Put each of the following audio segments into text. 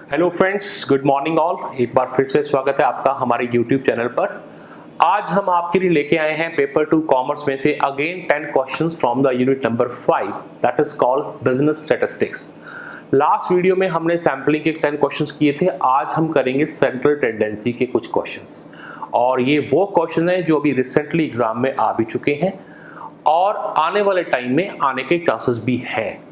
Hello friends, good morning all. एक बार फिर से स्वागत है आपका हमारे यूट्यूब चैनल पर। आज हम आपके लिए लेके आए हैं पेपर 2 कॉमर्स में से again 10 questions from the unit number 5 that is called business statistics. Last video में हमने सैम्पलिंग के 10 क्वेश्चंस किए थे। आज हम करेंगे सेंट्रल टेंडेंसी के कुछ क्वेश्चंस, और ये वो क्वेश्चन हैं जो अभी रिसेंटली एग्जाम में आ भी चुके हैं और आने वाले टाइम में आने के चांसेस भी हैं।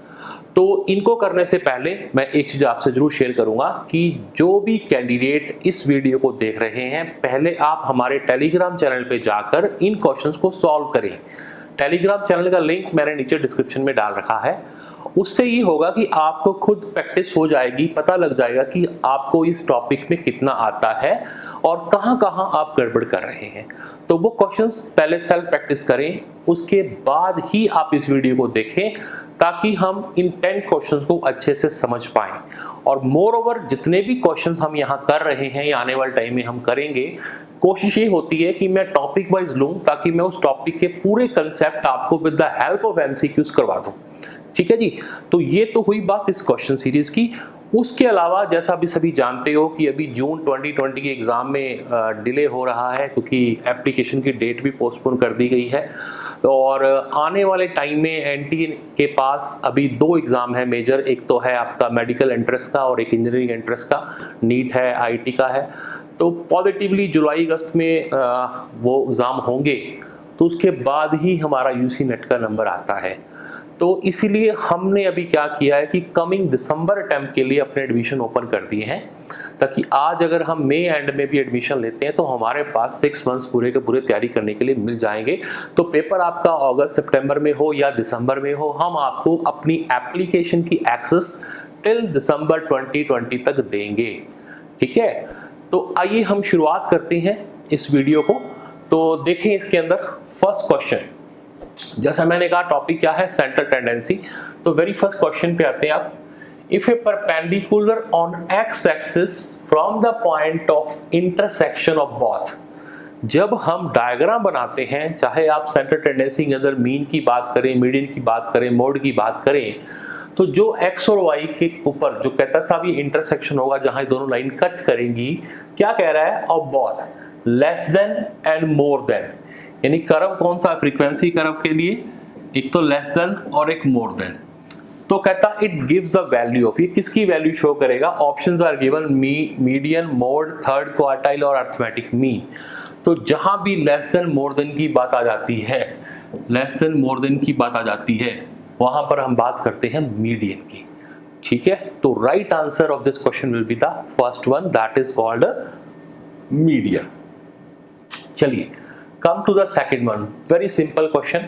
तो इनको करने से पहले मैं एक चीज़ आपसे ज़रूर शेयर करूंगा कि जो भी कैंडिडेट इस वीडियो को देख रहे हैं, पहले आप हमारे टेलीग्राम चैनल पे जाकर इन क्वेश्चंस को सॉल्व करें। टेलीग्राम चैनल का लिंक मैंने नीचे डिस्क्रिप्शन में डाल रखा है। उससे ये होगा कि आपको खुद प्रैक्टिस हो जाएगी, पता लग जाएगा कि आपको इस टॉपिक में कितना आता है और कहाँ कहाँ आप गड़बड़ कर रहे हैं। तो वो क्वेश्चंस पहले सेल्फ प्रैक्टिस करें, उसके बाद ही आप इस वीडियो को देखें ताकि हम इन 10 क्वेश्चंस को अच्छे से समझ पाएं। और मोर ओवर जितने भी क्वेश्चंस हम यहाँ कर रहे हैं या आने वाले टाइम में हम करेंगे, कोशिश ये होती है कि मैं टॉपिक वाइज लूँ ताकि मैं उस टॉपिक के पूरे कंसेप्ट आपको with the help of MCQs करवा दूँ। ठीक है जी। तो ये तो हुई बात इस क्वेश्चन सीरीज की। उसके अलावा जैसा अभी सभी जानते हो कि अभी जून 2020 के एग्ज़ाम में डिले हो रहा है क्योंकि एप्लीकेशन की डेट भी पोस्टपोन कर दी गई है। और आने वाले टाइम में एनटीए के पास अभी 2 एग्ज़ाम है मेजर। एक तो है आपका मेडिकल एंट्रेंस का और एक इंजीनियरिंग एंट्रेंस का, नीट है, आईटी का है। तो पॉजिटिवली जुलाई अगस्त में वो एग्ज़ाम होंगे, तो उसके बाद ही हमारा यूसी नेट का नंबर आता है। तो इसीलिए हमने अभी क्या किया है कि कमिंग दिसंबर अटेम्प्ट के लिए अपने एडमिशन ओपन कर दिए हैं, ताकि आज अगर हम मई एंड में भी एडमिशन लेते हैं तो हमारे पास 6 मंथ्स पूरे के पूरे तैयारी करने के लिए मिल जाएंगे। तो पेपर आपका अगस्त सितंबर में हो या दिसंबर में हो, हम आपको अपनी एप्लीकेशन की एक्सेस टिल दिसंबर 2020 तक देंगे। ठीक है, तो आइए हम शुरुआत करते हैं इस वीडियो को। तो देखें इसके अंदर फर्स्ट क्वेश्चन। जैसा मैंने कहा टॉपिक क्या है, सेंट्रल टेंडेंसी। तो वेरी फर्स्ट क्वेश्चन पे आते हैं आप। If A perpendicular on x axis from the point of intersection of both. जब हम डायग्राम बनाते हैं, चाहे आप सेंट्रल टेंडेंसी के अंदर मीन की बात करें, मीडियन की बात करें, मोड की बात करें, तो जो एक्स और वाई के ऊपर जो कहता है साहब ये इंटरसेक्शन होगा जहां ये दोनों लाइन कट करेंगी, क्या कह रहा है, of both less than and more than. यानी कर्व कौन सा, फ्रीक्वेंसी कर्व के लिए एक तो लेस देन और एक मोर देन। तो कहता it gives the value of, ये किसकी वैल्यू शो करेगा, options are given median, mode, third quartile और अरिथमेटिक मीन। तो जहां भी लेस देन मोर देन की बात आ जाती है, लेस देन मोर देन की बात आ जाती है, वहां पर हम बात करते हैं मीडियन की। ठीक है, तो right answer of this question will be the first one, that is called median. चलिए, come to the second one, very simple question.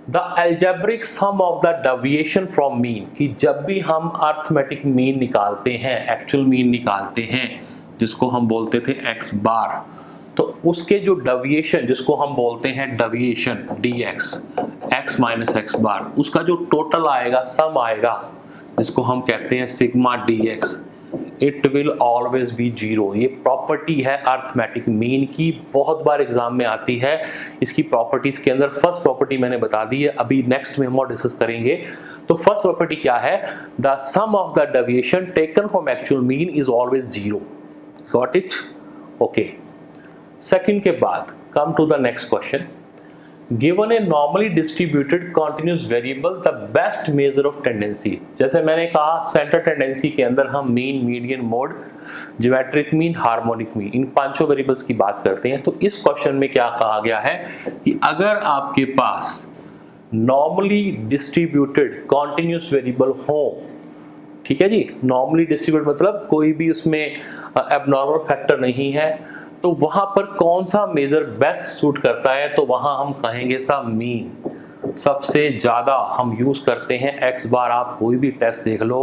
The algebraic sum of the deviation from mean, कि जब भी हम arithmetic mean निकालते हैं, actual mean निकालते हैं, जिसको हम बोलते थे x बार, तो उसके जो डेविएशन, जिसको हम बोलते हैं deviation dx, x minus x बार, उसका जो टोटल आएगा, सम आएगा, जिसको हम कहते हैं sigma dx, it will always be 0। ये प्रॉपर्टी है अरिथमेटिक मीन की, बहुत बार एग्जाम में आती है। इसकी प्रॉपर्टीज के अंदर फर्स्ट प्रॉपर्टी मैंने बता दी है, अभी नेक्स्ट में हम और डिस्कस करेंगे। तो फर्स्ट प्रॉपर्टी क्या है, the sum of the deviation taken from actual mean is always 0। Got it? Okay. Second के बाद come to the next question. Given a normally distributed continuous variable, the best measure of tendency। जैसे मैंने कहा centre tendency के अंदर हम mean, median, mode, geometric mean, harmonic mean, इन 5 variables की बात करते हैं। तो इस क्वेश्चन में क्या कहा गया है कि अगर आपके पास नॉर्मली डिस्ट्रीब्यूटेड कॉन्टिन्यूस वेरिएबल हो, ठीक है जी, नॉर्मली डिस्ट्रीब्यूटेड मतलब कोई भी उसमें एबनॉर्मल फैक्टर नहीं है, तो वहां पर कौन सा मेजर बेस्ट सूट करता है, तो वहां हम कहेंगे सा मीन सबसे ज्यादा हम यूज करते हैं। एक्स बार आप कोई भी टेस्ट देख लो,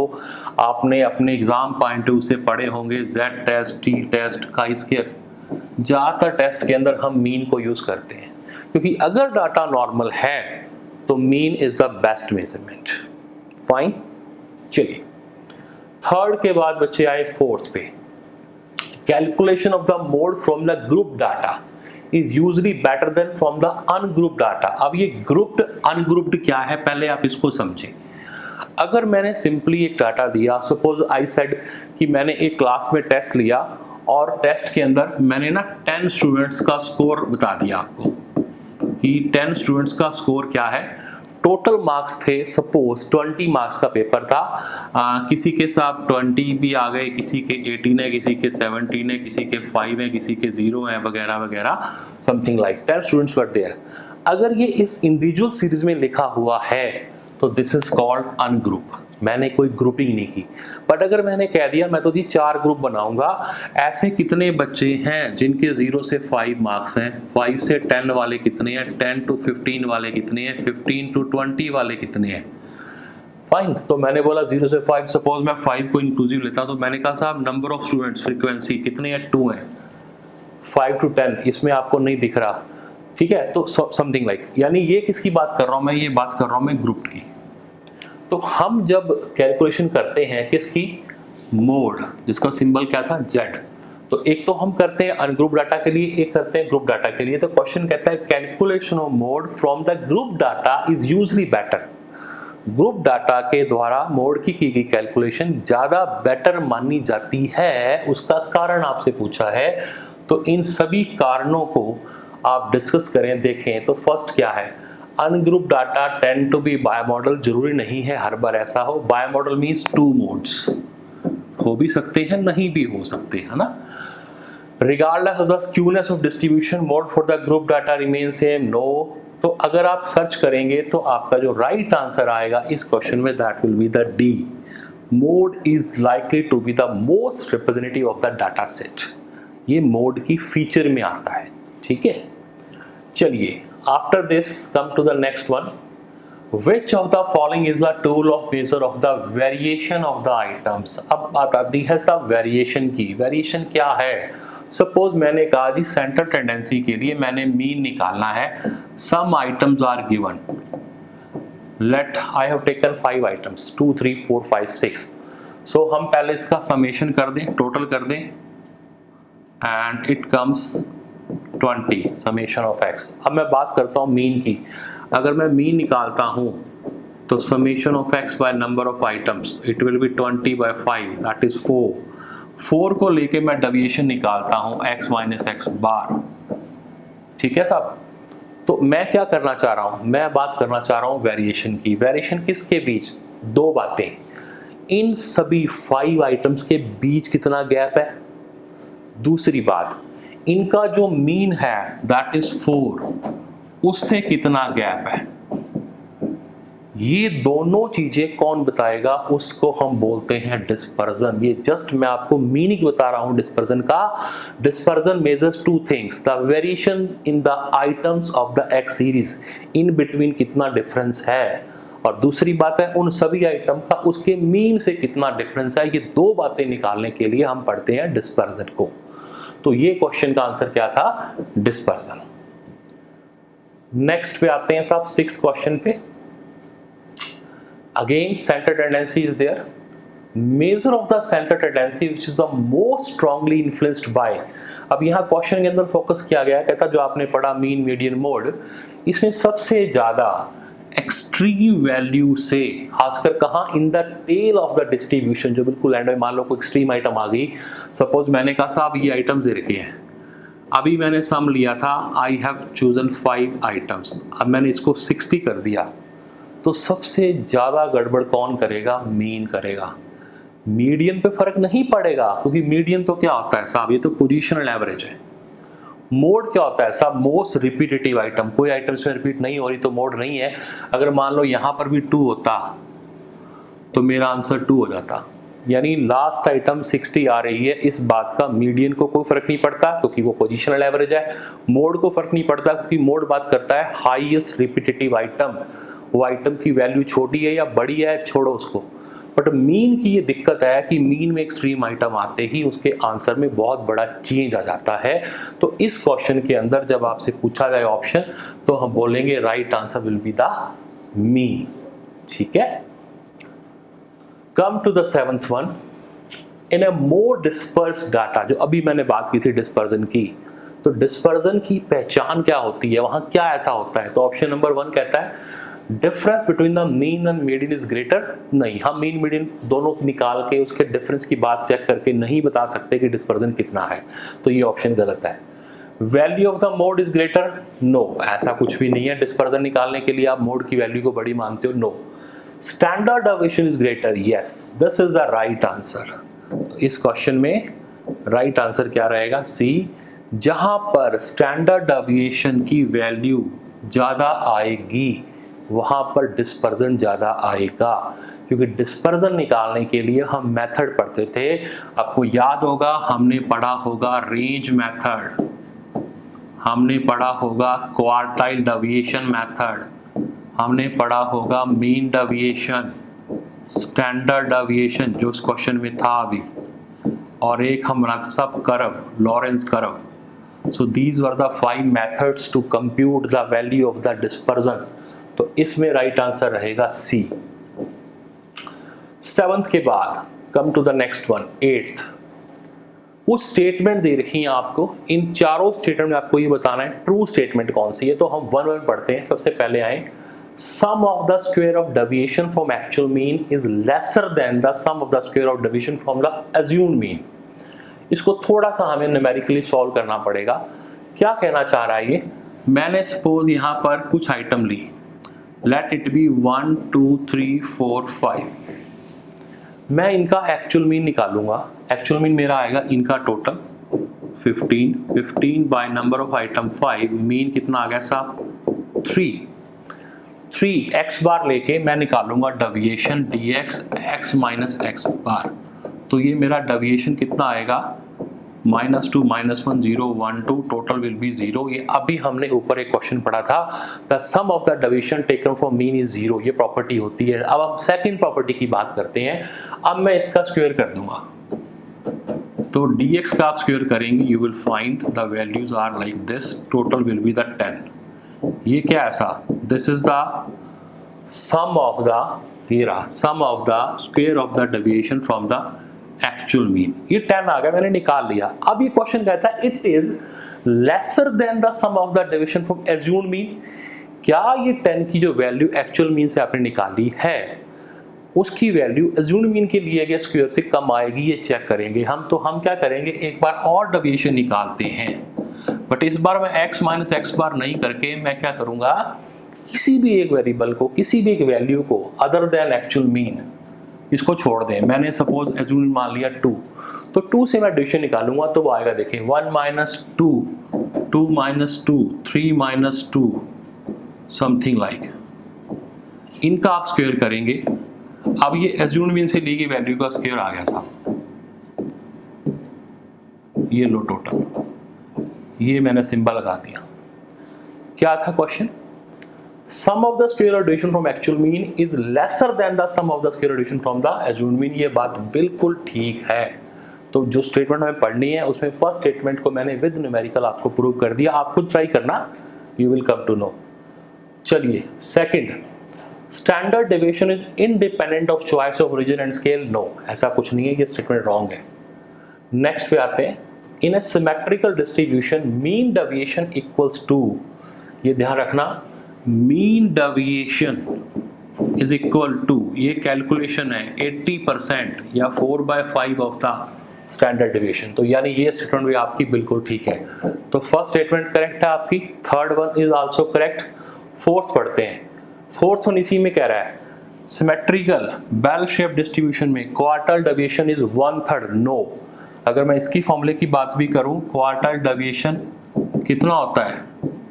आपने अपने एग्जाम पॉइंट ऑफ से पढ़े होंगे, Z test, T test, chi square, ज्यादातर टेस्ट के अंदर हम मीन को यूज करते हैं, क्योंकि अगर डाटा नॉर्मल है तो mean is the best measurement. Fine. चलिए, थर्ड के बाद बच्चे आए फोर्थ पे। Calculation of the mode from the group data is usually better than from the ungrouped data। अब ये grouped ungrouped क्या है, पहले आप इसको समझें। अगर मैंने सिंपली एक डाटा दिया, सपोज आई सेड कि मैंने एक क्लास में टेस्ट लिया और टेस्ट के अंदर मैंने ना 10 स्टूडेंट्स का स्कोर बता दिया आपको कि 10 स्टूडेंट्स का स्कोर क्या है। टोटल मार्क्स थे सपोज 20 मार्क्स का पेपर था, किसी के साथ 20 भी आ गए, किसी के 18 है, किसी के 17 है, किसी के 5 है, किसी के 0 है, वगैरह वगैरह, something like 10 students were there. अगर ये इस इंडिविजुअल सीरीज में लिखा हुआ है तो दिस इज कॉल्ड अनग्रुप, मैंने कोई ग्रुपिंग नहीं की। बट अगर मैंने कह दिया मैं तो जी 4 ग्रुप बनाऊंगा, ऐसे कितने बच्चे हैं जिनके 0 से 5 मार्क्स हैं, 5 से 10 वाले कितने हैं, 10 to 15 वाले कितने हैं, 15 to 20 वाले कितने हैं, फाइन। तो मैंने बोला 0 से 5, सपोज मैं 5 को इंक्लूसिव लेता तो मैंने कहा साहब नंबर ऑफ स्टूडेंट्स फ्रीक्वेंसी कितने हैं, 2 हैं। 5 to 10 इसमें आपको नहीं दिख रहा, ठीक है, तो समथिंग लाइक, यानी ये किसकी बात कर रहा हूं मैं, ये बात कर रहा हूं मैं ग्रुप की। तो हम जब कैलकुलेशन करते हैं किसकी, मोड, जिसका सिंबल क्या था, Z, तो एक तो हम करते हैं अनग्रुप डाटा के लिए, एक करते हैं ग्रुप डाटा के लिए। तो क्वेश्चन कहता है calculation of mode from the group data is usually better. Group data के द्वारा मोड की गई कैलकुलेशन ज्यादा बेटर मानी जाती है, उसका कारण आपसे पूछा है। तो इन सभी कारणों को आप डिस्कस करें, देखें। तो फर्स्ट क्या है, ungroup data tend to be bimodal, जरूरी नहीं है हर बार ऐसा हो। बायमॉडल मींस 2 मोड्स, हो भी सकते हैं नहीं भी हो सकते, है ना। Regardless of the skewness of distribution, mode for the group data remain same, no. तो अगर आप सर्च करेंगे तो आपका जो राइट आंसर आएगा इस क्वेश्चन में, that will be the D, mode is likely to be the most representative of the data set. ये मोड की फीचर में आता है, ठीक है। चलिए, after this come to the next one, which of the following is the tool of measure of the variation of the items। अब आती है सब वेरिएशन की। वेरिएशन क्या है, सपोज मैंने कहा जी सेंटर टेंडेंसी के लिए मैंने मीन निकालना है, some items are given, let I have taken 5 items, 2 3 4 5 6। सो हम पहले इसका समेशन कर दें, टोटल कर दें, and it comes 20 summation of x। अब मैं बात करता हूँ मीन की। अगर मैं मीन निकालता हूँ तो summation of x bye number of items, it will be 20 by 5, that is 4। 4 को लेके मैं डेविएशन निकालता हूँ x माइनस एक्स बार, ठीक है साहब। तो मैं क्या करना चाह रहा हूँ, मैं बात करना चाह रहा हूँ वेरिएशन की। वेरिएशन किसके बीच, 2 बातें, इन सभी 5 आइटम्स के बीच कितना गैप है, दूसरी बात इनका जो मीन है दैट इज 4, उससे कितना गैप है। ये दोनों चीजें कौन बताएगा, उसको हम बोलते हैं डिस्पर्जन। ये जस्ट मैं आपको मीनिंग बता रहा हूं डिस्पर्जन का। Dispersion measures 2 things, the variation in the items of the x series, in between कितना डिफरेंस है, और दूसरी बात है उन सभी आइटम का उसके मीन से कितना डिफरेंस है। ये 2 बातें निकालने के लिए हम पढ़ते हैं डिस्पर्जन को। तो ये क्वेश्चन का आंसर क्या था, डिस्पर्जन। नेक्स्ट पे आते हैं साहब 6 क्वेश्चन पे। Again centre tendency is there, measure of the centre tendency which is the most strongly influenced by. अब यहाँ क्वेश्चन के अंदर फोकस किया गया है, कहता जो आपने पढ़ा मीन मीडियन मोड, इसमें सबसे ज्यादा एक्सट्रीम वैल्यू से, खासकर कहाँ, in the tail of the distribution, जो बिल्कुल एंड में मान लो कोई एक्सट्रीम आइटम आ गई। सपोज मैंने कहा साहब ये आइटम्स दे रखे हैं, अभी मैंने सम लिया था, आई हैव चूजन 5 आइटम्स, अब मैंने इसको 60 कर दिया, तो सबसे ज्यादा गड़बड़ कौन करेगा, मीन करेगा। मीडियन पे फर्क नहीं पड़ेगा, क्योंकि मीडियन तो क्या होता है साहब, ये तो पोजिशनल एवरेज है। मोड क्या होता है साहब, मोस्ट रिपीटेटिव आइटम, कोई आइटम से रिपीट नहीं हो रही तो मोड नहीं है। अगर मान लो यहां पर भी 2 होता तो मेरा आंसर 2 हो जाता, यानी लास्ट आइटम 60 आ रही है, इस बात का मीडियन को कोई फर्क नहीं पड़ता क्योंकि वो पोजिशनल एवरेज है। मोड को फर्क नहीं पड़ता क्योंकि मोड बात करता है हाईएस्ट रिपीटेटिव आइटम, वो आइटम की वैल्यू छोटी है या बड़ी है, छोड़ो उसको। बट मीन की ये दिक्कत है कि मीन में एक्सट्रीम आइटम आते ही उसके आंसर में बहुत बड़ा चेंज आ जाता है। तो इस क्वेश्चन के अंदर जब आपसे पूछा जाए ऑप्शन, तो हम बोलेंगे right answer will be the mean, ठीक है। Come to the 7th one, in a more disperse data, जो अभी मैंने बात की थी डिस्पर्जन की, तो डिस्पर्जन की पहचान क्या होती है, वहां क्या ऐसा होता है। तो ऑप्शन नंबर 1 कहता है difference between the mean and median is greater, नहीं, हम मीन मीडियन दोनों निकाल के उसके डिफरेंस की बात चेक करके नहीं बता सकते कि डिस्पर्जन कितना है, तो ये ऑप्शन गलत है। Value of the mode is greater, no, ऐसा कुछ भी नहीं है। डिस्पर्जन निकालने के लिए आप मोड की वैल्यू को बड़ी मानते हो, no. Standard deviation is greater, yes, this is the right answer. तो इस क्वेश्चन में राइट आंसर क्या रहेगा? सी। जहां पर स्टैंडर्ड डेविएशन की वैल्यू ज्यादा आएगी वहां पर डिस्पर्जन ज्यादा आएगा, क्योंकि डिस्पर्जन निकालने के लिए हम मेथड पढ़ते थे, आपको याद होगा, हमने पढ़ा होगा रेंज मेथड, हमने पढ़ा होगा क्वार्टाइल डेविएशन मेथड, हमने पढ़ा होगा मीन डेविएशन, स्टैंडर्ड डेविएशन जो इस क्वेश्चन में था अभी, और एक हम बनाते सब curve, Lorenz curve. So these were the 5 methods to compute the value of the dispersion. तो इसमें राइट आंसर रहेगा सी। 7th के बाद come to the next one, 8th। कुछ स्टेटमेंट दे रखी हैं आपको, इन चारों स्टेटमेंट में आपको ये बताना है ट्रू स्टेटमेंट कौन सी है। तो हम 1 पढ़ते हैं। सबसे पहले आए, sum of the square of deviation from actual mean is lesser than the sum of the square of deviation from the assumed mean. इसको थोड़ा सा हमें न्यूमेरिकली सॉल्व करना पड़ेगा। क्या कहना चाह रहा है ये? मैंने सपोज यहाँ पर कुछ आइटम ली, लेट इट बी 1 2 3 4 5। मैं इनका एक्चुअल मीन निकालूंगा। एक्चुअल मीन मेरा आएगा इनका total 15 by number of item 5, mean कितना आ गया साहब? 3 एक्स बार लेके मैं निकालूंगा deviation dx x minus x bar. तो ये मेरा डेविएशन कितना आएगा? -2 -1 0 1 2, टोटल विल बी 0। ये अभी हमने ऊपर एक क्वेश्चन पढ़ा था, the sum of the deviation taken from mean is 0, ये प्रॉपर्टी होती है। अब हम सेकंड प्रॉपर्टी की बात करते हैं। अब मैं इसका स्क्वायर कर दूंगा, तो dx का आप स्क्वायर करेंगे, you will find the values are like this, total will be the 10। ये क्या ऐसा? This is the sum of the sum of the square of the deviation from the actual mean. ये 10 आ गया, मैंने निकाल लिया। अब ये क्वेश्चन कहता है it is lesser than the sum of the deviation from assumed mean. क्या ये 10 की जो वैल्यू एक्चुअल मीन से आपने निकाली है उसकी वैल्यू अज्यूम्ड मीन के लिए गया स्क्वायर से कम आएगी? ये चेक करेंगे हम। तो हम क्या करेंगे, एक बार और डेविएशन निकालते हैं, बट इस बार मैं x माइनस एक्स बार नहीं करके मैं क्या करूंगा, किसी भी एक वेरिएबल को, किसी भी एक वैल्यू को अदर देन एक्चुअल मीन, इसको छोड़ दें। मैंने सपोज एज्यूम मान लिया 2, तो 2 से मैं डिवीजन निकालूंगा तो वो आएगा, देखें 1 minus 2, 2 minus 2, 3 minus 2, something like. इनका आप स्क्वायर करेंगे। अब ये एज्यूम मीन से ली गई वैल्यू का स्क्वायर आ गया साहब, ये लो टोटल, ये मैंने सिंबल लगा दिया। क्या था question? Sum of the square of deviation from actual mean is lesser than the sum of the square of deviation from the assumed mean. ये बात बिल्कुल ठीक है। तो जो स्टेटमेंट हमें पढ़नी है उसमें फर्स्ट स्टेटमेंट को मैंने विद न्यूमेरिकल आपको प्रूव कर दिया। आप खुद ट्राई करना, you will come to know. चलिए second, standard deviation is independent of choice of origin and scale. No, ऐसा कुछ नहीं है, ये स्टेटमेंट रॉन्ग है। नेक्स्ट पे आते हैं, in a symmetrical distribution mean deviation equals to, ये ध्यान रखना, mean deviation is equal to, ये कैलकुलेशन है 80% या 4/5 ऑफ द स्टैंडर्ड डेविएशन। तो यानी ये स्टेटमेंट भी आपकी बिल्कुल ठीक है। तो फर्स्ट स्टेटमेंट करेक्ट है आपकी, third one is also correct. Fourth पढ़ते हैं। फोर्थ वन इसी में कह रहा है, सिमेट्रिकल बेल शेप डिस्ट्रीब्यूशन में क्वार्टल डेविएशन इज 1/3। नो, अगर मैं इसकी फॉर्मूले की बात भी करूं, क्वार्टल डेविएशन कितना होता है?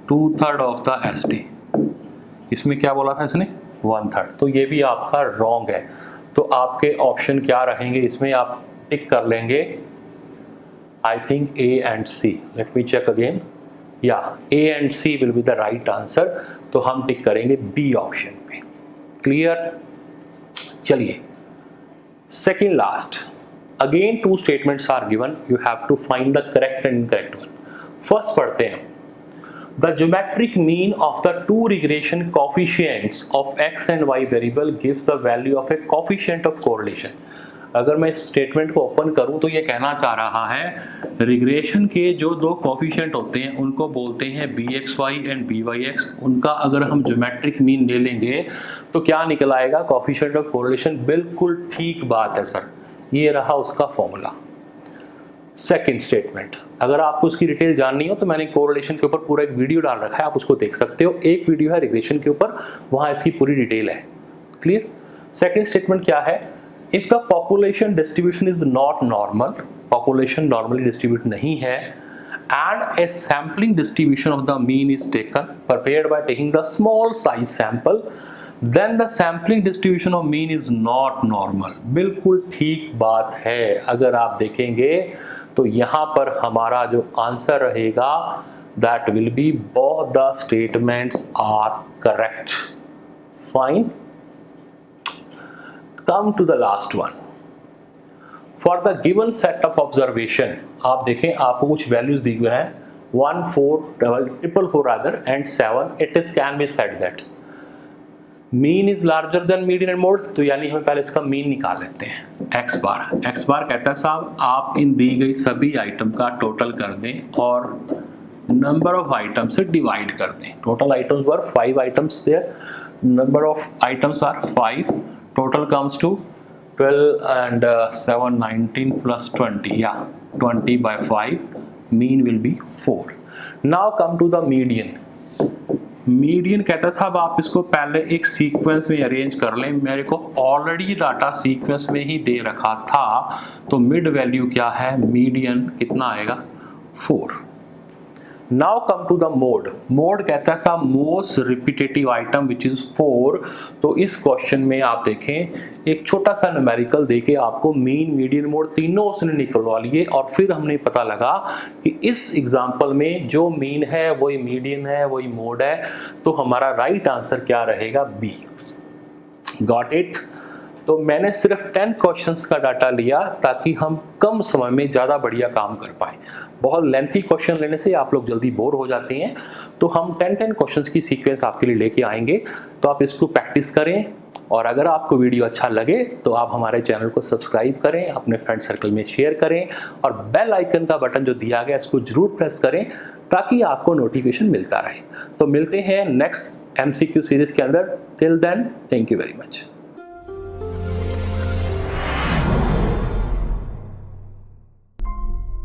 2/3 ऑफ द एसडी। इसमें क्या बोला था इसने? 1/3। तो ये भी आपका रॉन्ग है। तो आपके ऑप्शन क्या रहेंगे इसमें? आप टिक कर लेंगे, I think A and C. Let me check again, या A and C will be the right answer. तो हम टिक करेंगे बी ऑप्शन पे। क्लियर? चलिए second last, again 2 statements are given, you have to find the correct and incorrect one. First पढ़ते हैं, the geometric mean of the 2 regression coefficients of x and y variable gives the value of a coefficient of correlation। अगर मैं इस statement को open करूं तो ये कहना चाह रहा है रिग्रेशन के जो दो कोफिशिएंट होते हैं उनको बोलते हैं bxy एंड byx। उनका अगर हम ज्योमेट्रिक मीन ले लेंगे तो क्या निकल आएगा, कोफिशिएंट ऑफ कोरिलेशन। बिल्कुल ठीक बात है सर, ये रहा उसका फॉर्मूला। सेकंड स्टेटमेंट, अगर आपको उसकी डिटेल जाननी हो तो मैंने कोरिलेशन के ऊपर पूरा एक वीडियो डाल रखा है, आप उसको देख सकते हो। एक वीडियो है रिग्रेशन के ऊपर, वहां इसकी पूरी डिटेल है। क्लियर। सेकंड स्टेटमेंट क्या है, if the population distribution is not normal, population normally distribute नहीं है, and a sampling distribution of the mean is taken prepared by taking the small size sample, then the sampling distribution of mean is not normal। बिल्कुल ठीक बात है। अगर आप देखेंगे तो यहां पर हमारा जो आंसर रहेगा that will be both the statements are correct। Fine। Come to the last one। For the given set of observation, आप देखें आपको कुछ वैल्यूज दी हुई हैं 1 4 4 rather and 7, it is can be said that mean is larger than median and mode. तो यानी हम पहले इसका मीन निकाल लेते हैं। एक्स बार कहता है साहब आप इन दी गई सभी आइटम का टोटल कर दें और नंबर ऑफ आइटम से डिवाइड कर दें। Total items were 5 items there, number of items are 5, total comes to 12 and 7 19 plus 20, yeah 20 by 5, mean will be 4। now come to the median। Median कहता था अब आप इसको पहले एक सीक्वेंस में अरेंज कर लें। मेरे को ऑलरेडी डाटा सीक्वेंस में ही दे रखा था, तो मिड वैल्यू क्या है, मीडियन कितना आएगा 4। Now come to the mode. Mode कहता है साहब most repetitive item which is 4। तो इस क्वेश्चन में आप देखें एक छोटा सा न्यूमेरिकल देके आपको मीन मीडियन मोड तीनों उसने निकलवा लिए, और फिर हमने पता लगा कि इस एग्जांपल में जो मीन है वही मीडियन है वही मोड है। तो हमारा राइट आंसर क्या रहेगा, बी। Got it. तो मैंने सिर्फ 10 क्वेश्चंस का डाटा लिया ताकि हम कम समय में ज़्यादा बढ़िया काम कर पाए। बहुत लेंथी क्वेश्चन लेने से आप लोग जल्दी बोर हो जाते हैं, तो हम 10 क्वेश्चंस की सीक्वेंस आपके लिए लेके आएंगे। तो आप इसको प्रैक्टिस करें, और अगर आपको वीडियो अच्छा लगे तो आप हमारे चैनल को सब्सक्राइब करें, अपने फ्रेंड सर्कल में शेयर करें, और बेल आइकन का बटन जो दिया गया इसको जरूर प्रेस करें ताकि आपको नोटिफिकेशन मिलता रहे। तो मिलते हैं नेक्स्ट MCQ सीरीज के अंदर। Till then, thank you very much.